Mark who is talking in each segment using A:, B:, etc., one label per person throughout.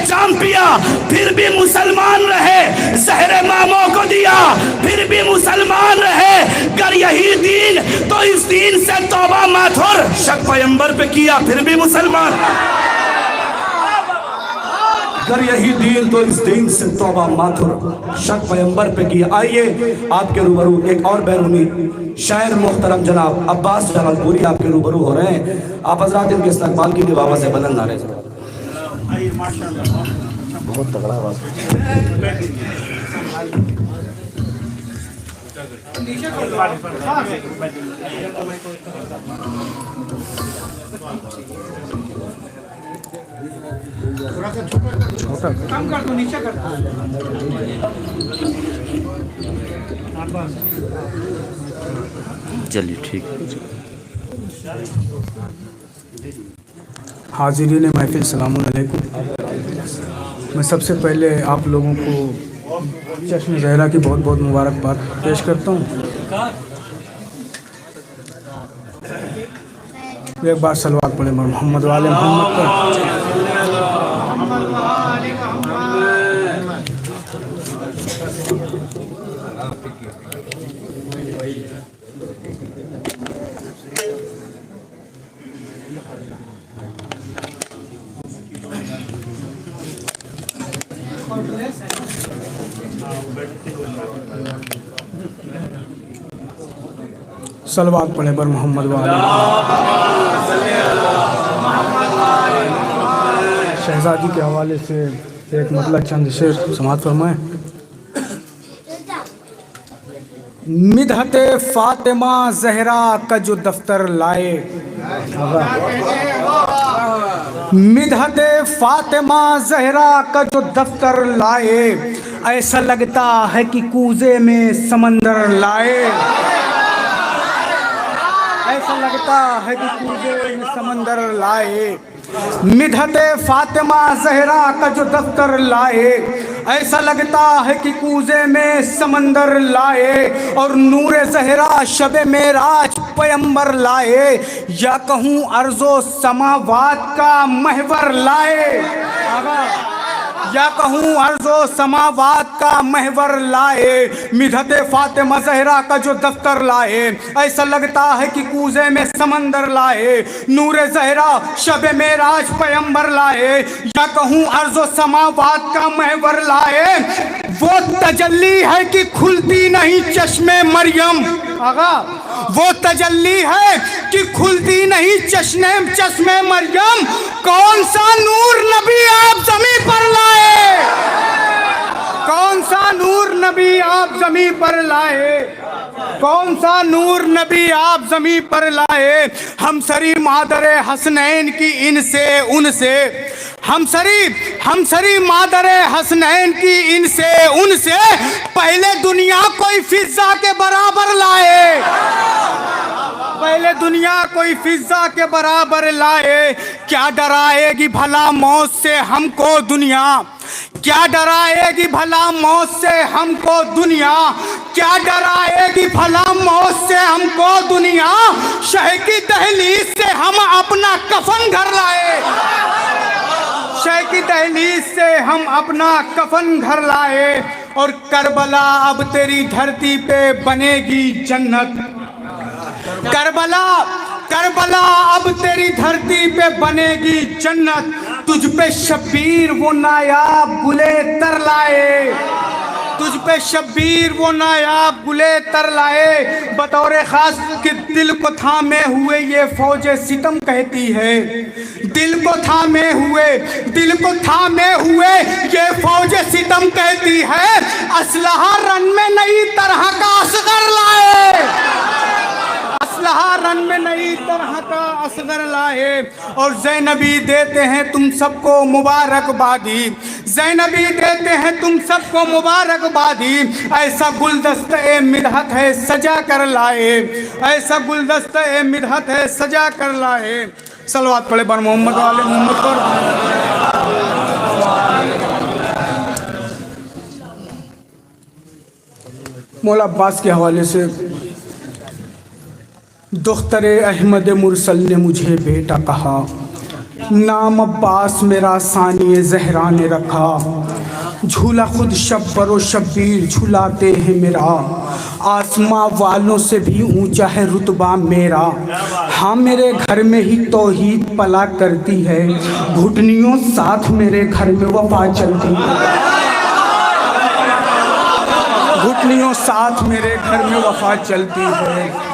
A: जाम पिया फिर भी मुसलमान रहे, जहर मामों को दिया फिर भी मुसलमान रहे। कर यही दीन तो इस दीन से तौबा माथुर, शक पैगंबर पे किया फिर भी मुसलमान। कर यही दीन तो इस दीन से तौबा माथुर, शक पैगंबर पे किया। आइए आपके रूबरू एक और बैरूनी शायर मोहतरम जनाब अब्बास जमालपुरी आपके रूबरू हो रहे हैं। आप हजरात इनके इस्तकबाल की बाबा से बुलंद नारे से। बहुत तगड़ा आवाज। छोटा काम कर तो नीचे कर।
B: चलिए ठीक।
C: हाज़िरीन महफिल सलाम अलैकुम। मैं सबसे पहले आप लोगों को जश्न ज़हरा की बहुत बहुत मुबारकबाद पेश करता हूँ। एक बार सलवात पढ़े मोहम्मद वाले मोहम्मद पर। सलवात पढ़े पर मोहम्मद वाले। शहजादी के हवाले से एक मतलब चंद शेर समाअत फरमाएं। मिदहते फातिमा जहरा का जो दफ्तर लाए, मिदहते फातिमा जहरा का जो दफ्तर लाए, ऐसा लगता है कि कूजे में समंदर लाए। ऐसा लगता है कि कूजे में समंदर लाए। मिदहते फातिमा जहरा का जो दफ्तर लाए, ऐसा लगता है कि कूजे में समंदर लाए। और नूर जहरा शबे मेराज पैगंबर लाए, या कहूँ अर्ज़ो समावात का महवर लाए। या कहूँ अर्ज़ो समावात का महवर लाए। मिदहते फातिमा ज़हरा का जो दफ्तर लाए, ऐसा लगता है कि कूजे में समंदर लाए। नूर ज़हरा शब मेराज पैगंबर लाए, या कहूँ अर्ज़ो समावात का महवर लाए। वो तजल्ली है कि खुलती नहीं चश्मे मरियम। आगा वो तजल्ली है कि खुलती नहीं चश्मे मरियम। कौन सा नूर नबी आप ज़मीं पर लाए? कौन सा नूर नबी आप ज़मीं पर लाए? कौन सा नूर नबी आप ज़मीं पर लाए? हमसरी मादरे हसनैन की इनसे उनसे, हमसरी मादरे हसनैन की इनसे उनसे, पहले दुनिया कोई फिजा के बराबर लाए। पहले दुनिया कोई फिजा के बराबर लाए। क्या डराएगी भला मौत से हमको दुनिया? क्या डराएगी भला मौत से हमको दुनिया? क्या डराएगी भला मौत से हमको दुनिया? शह की दहलीज से हम अपना कफन घर लाए। शह की दहलीज से हम अपना कफन घर लाए। और करबला अब तेरी धरती पे बनेगी जन्नत। करबला अब तेरी धरती पे बनेगी जन्नत। तुझ पे शब्बीर वो नायाब गुले तर लाए। तुझ पे शब्बीर वो नायाब गुले तर लाए। बतौर खास कि दिल को थामे हुए ये फौजे सितम कहती है। दिल को थामे हुए ये फौजे सितम कहती है। असलहा रन में नई तरह का असगर लाए। असलहा रन में नई तरह का असगर लाए। और ज़ैनबी देते हैं तुम सबको मुबारकबादी। ज़ैनबी देते हैं तुम सबको मुबारकबादी। ऐसा गुलदस्ते मिदहत है सजा कर लाए। ऐसा गुलदस्ते मिदहत है सजा कर लाए। सलवात पढ़े बर मोहम्मद वाले मोहम्मद पर। मौला अब्बास के हवाले से, दुख्तरे अहमद मुरसल ने मुझे बेटा कहा, नाम अब्बास मेरा सानिए ज़हरा ने रखा, झूला खुद शब्बर व शब्बीर झुलाते हैं मेरा, आसमां वालों से भी ऊंचा है रुतबा मेरा। हाँ मेरे घर में ही तौहीद पला करती है, घुटनियों साथ मेरे घर में वफा चलती है, घुटनियों साथ मेरे घर में वफा चलती है।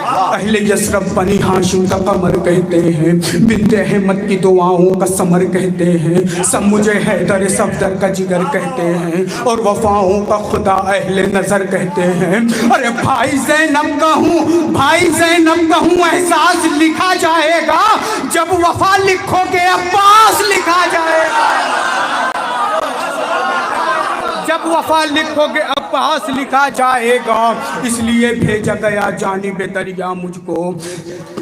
C: अहले यसरब बनी हाशिम का कमर कहते हैं, बिन्ते अहमद की दुआओं का समर कहते हैं, सब मुझे हैदर सफदर का जिगर कहते हैं, और वफाओं का खुदा अहले नजर कहते हैं। अरे भाई ज़ैनब का हूँ, भाई ज़ैनब का हूँ, एहसास लिखा जाएगा जब वफा लिखोगे अब्बास लिखा जाएगा, जब वफा लिखोगे अब्बास लिखा जाएगा। इसलिए भेजा गया जानिबे दरिया मुझको,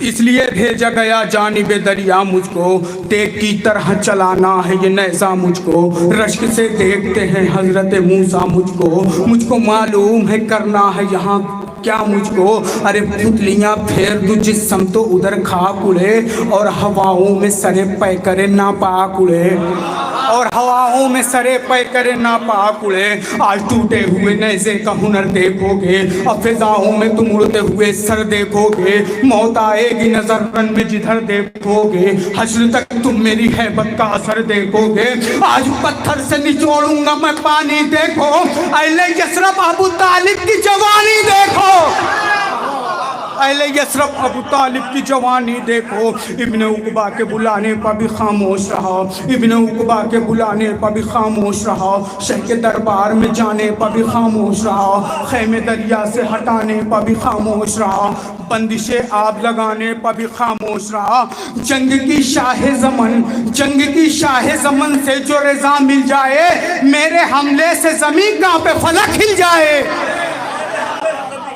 C: इसलिए भेजा गया जानिबे दरिया मुझको, तेग की तरह चलाना है ये नेज़ा मुझको, रश्क से देखते हैं हजरत मूसा मुझको, मुझको मालूम है करना है यहाँ क्या मुझको। अरे पुतलियाँ फेर दू जिस्म तो उधर खाक उड़े, और हवाओं में सरे पै करे ना पाक उड़े, और हवाओं में सरे पै करे ना पाक उड़े। आज टूटे हुए नेज़े का हुनर देखोगे, अब फिजाओं में तुम उड़ते हुए सर देखोगे, मौत आएगी नजर रन में जिधर देखोगे, हश्र तक तुम मेरी हैबत का असर देखोगे। आज पत्थर से निचोड़ूंगा मैं पानी, देखो अहले यसरब अबू तालिब की जवानी देखो, अहले यसरब अबू तालिब की जवानी देखो। इब्ने उकबा के बुलाने पर भी खामोश रहा, इब्ने उकबा के बुलाने पर भी खामोश रहा, शह के दरबार में जाने पर भी खामोश रहा, खैमे दरिया से हटाने पर भी खामोश रहा, बंदिशे आग लगाने पर भी खामोश रहा। जंग की शाह ज़मन, जंग की शाह ज़मन से जो रज़ा मिल जाए, मेरे हमले से ज़मीन कांपे फलक हिल जाए,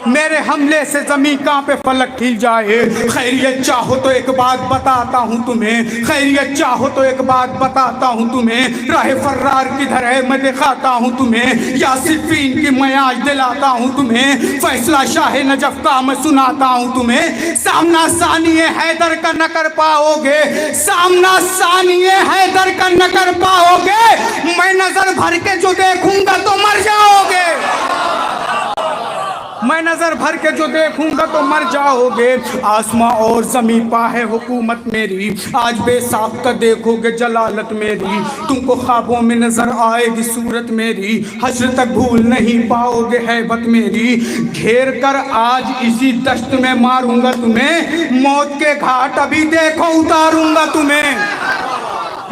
C: मेरे हमले से ज़मीन कांपे फलक हिल जाए। खैरियत चाहो तो एक बात बताता हूँ तुम्हें, खैरियत चाहो तो एक बात बताता हूँ तुम्हें, राह फर्रार किधर है मैं दिखाता हूँ तुम्हें, या सिफ़ीन की मैं आज दिलाता हूँ तुम्हें, फैसला शाह नजफ का मैं सुनाता हूँ तुम्हें। सामना सानिए हैदर का न कर पाओगे, सामना सानिए हैदर का न कर पाओगे, मैं नजर भर के जो देखूंगा तो मर जाओगे, मैं नजर भर के जो देखूंगा तो मर जाओगे। आसमां और ज़मीं पा है हुकूमत मेरी, आज बेसाख्ता देखोगे जलालत मेरी, तुमको ख्वाबों में नजर आएगी सूरत मेरी, हश्र तक भूल नहीं पाओगे हैबत मेरी। घेर कर आज इसी दश्त में मारूंगा तुम्हें, मौत के घाट अभी देखो उतारूंगा तुम्हें,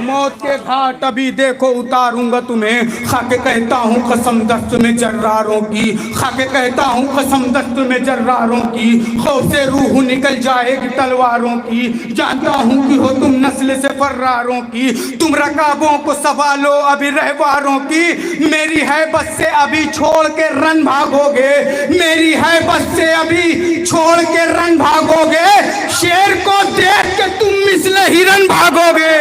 C: मौत के घाट अभी देखो उतारूंगा तुम्हें। खाके कहता हूँ कसम दस्त में जर्रारों की, खाके कहता हूँ कसम दस्त में जर्रारों की, खौफ से रूह निकल जाएगी तलवारों की, जानता हूँ कि हो तुम नस्ल से फर्रारों की, तुम रकाबों को संभालो अभी रहवारों की, मेरी है बस से अभी छोड़ के रन भागोगे, मेरी है बस से अभी छोड़ के रन भागोगे, शेर को देख के तुम मिसले हिरन भागोगे,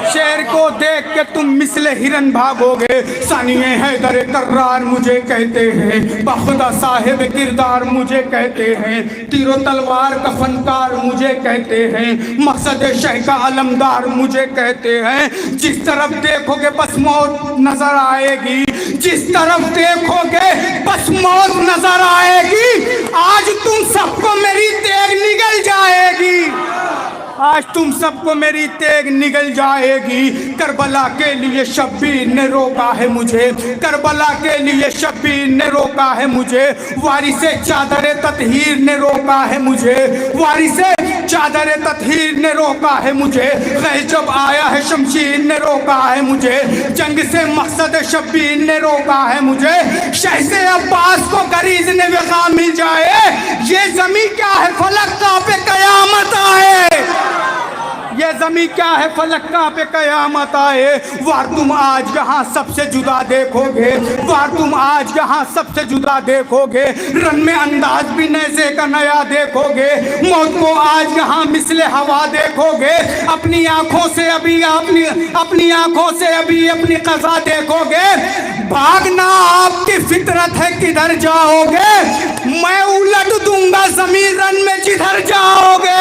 C: शेर को देख के तुम मिसले हिरन भागोगे। सानिए हैदर कर्रार मुझे कहते हैं, बखुदा साहिब किरदार मुझे कहते हैं, तीरो तलवार का फनकार मुझे कहते हैं, मकसद शह का अलमदार मुझे कहते हैं। जिस तरफ देखोगे बस मौत नजर आएगी, जिस तरफ देखोगे बस मौत नजर आएगी। आज तुम सबको मेरी तेग निगल जाएगी, आज तुम सबको मेरी तेग निगल जाएगी। करबला के लिए शब्बीर ने रोका है मुझे, करबला के लिए शब्बीर ने रोका है मुझे, वारिसे चादर ततहीर ने रोका है मुझे, वारिसे चादर ततहीर ने रोका है मुझे, गैर जब आया है शमशीर ने रोका है मुझे, जंग से मकसद शब्बीर ने रोका है मुझे। शह से अब्बास को गरीज ने वक़ा मिल जाए, ये ज़मीं क्या है फलक का पे कयामत आए, ये ज़मीं क्या है फलक का पे कयामत आए। वार तुम आज यहाँ सबसे जुदा देखोगे, वार तुम आज यहाँ सबसे जुदा देखोगे, रन में अंदाज भी नैज़े का नया देखोगे, मौत को आज यहाँ मिसले हवा देखोगे, अपनी आँखों से अभी अपनी आँखों से अभी अपनी क़ज़ा देखोगे। भागना आपकी फितरत है किधर जाओगे, मैं उलट दूंगा ज़मीन रन में जिधर जाओगे,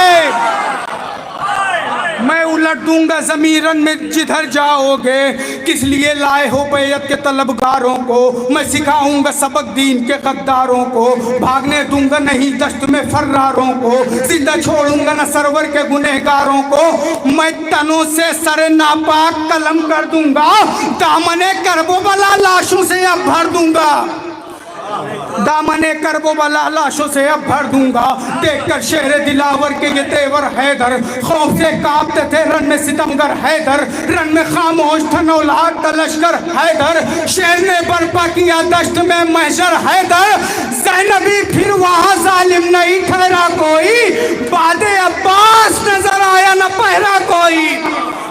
C: मैं उलट दूंगा ज़मीरन में जिधर जाओगे। किस लिए लाए हो बैयत के तलबगारों को, मैं सिखाऊंगा सबक दीन के गद्दारों को। भागने दूंगा नहीं दश्त में फर्रारों को, जिंदा छोड़ूंगा न सरवर के गुनहगारों को। मैं तनों से सर नापाक कलम कर दूंगा, दामने करबो बला लाशों से अब भर दूंगा। दामने करबो बला लाशों से अब भर दूंगा। देखकर शहर दिलावर के ये तेवर हैदर, खौफ से कांपते थे रन में सितमगर हैदर। रन में खामोश था नौलाद का लश्कर हैदर, शेर ने बर्पा किया दश्त में महशर हैदर। ज़ैनबी फिर वहाँ जालिम नहीं ठहरा कोई, बादे अब्बास नजर आया न पहरा कोई।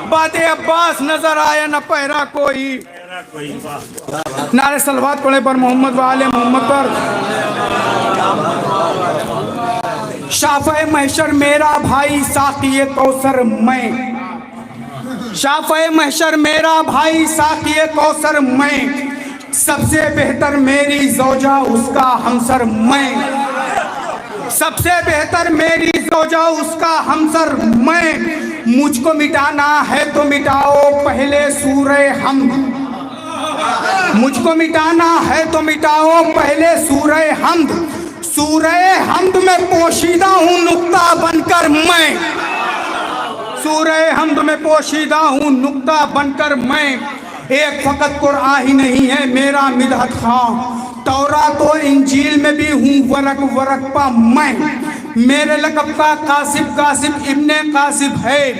C: बादे अब्बास नजर आया न पहरा कोई। नारे सलवात पढ़े पर मोहम्मद वाले मोहम्मद पर। शाफ़े महशर मेरा भाई साक़िए कौसर मैं, शाफ़े महशर मेरा भाई साक़िए कौसर मैं। सबसे बेहतर मेरी ज़ौजा उसका हमसर मैं, सबसे बेहतर मेरी ज़ौजा उसका हमसर मैं। मुझको मिटाना है तो मिटाओ पहले सूरे हमद, मुझको मिटाना है तो मिटाओ पहले सूरे हमद। सूरे हमद में पोशीदा हूँ नुक्ता बनकर मैं, सूरे हमद में पोशीदा हूँ नुक्ता बनकर मैं। एक फ़कत कुरान ही नहीं है मेरा मिदहत खां, तौरा तो इंजील में भी हूँ वरक वरक पा मैं। मेरे लक़ब का कासिब कासिब इब्ने कासिब है,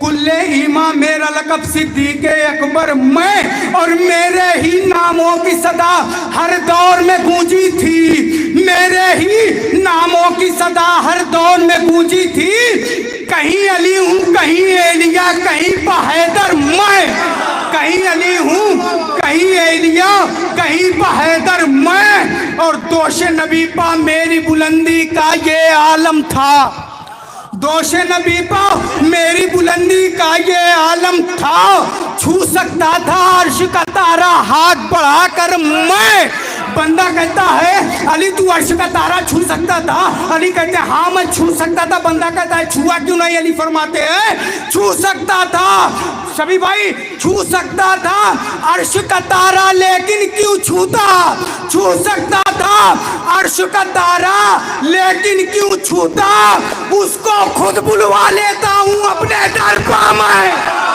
C: कुल्ले ईमा मेरा लक़ब सिद्दीक़ अकबर मैं। और मेरे ही नामों की सदा हर दौर में गूंजी थी, मेरे ही नामों की सदा हर दौर में गूंजी थी। कहीं अली हूँ कहीं एलिया कहीं बहैदर मैं, कहीं अली हूँ कहीं एलिया कहीं बहैदर मैं। और दोष नबी पा मेरी बुलंदी का ये आलम था, दोष नबी पा मेरी बुलंदी का ये आलम था। छू सकता था अर्श का तारा हाथ बढ़ाकर मैं। बंदा कहता है अली तू अर्श का तारा छू सकता था, अली कहते हैं हाँ मैं छू सकता था। बंदा कहता है छुआ क्यों नहीं? अली फरमाते हैं छू सकता था। सभी भाई छू सकता था अर्श का तारा, लेकिन क्यों छूता? छू सकता था अर्श का तारा, लेकिन क्यों छूता? उसको खुद बुलवा लेता हूँ अपने दर पर मैं।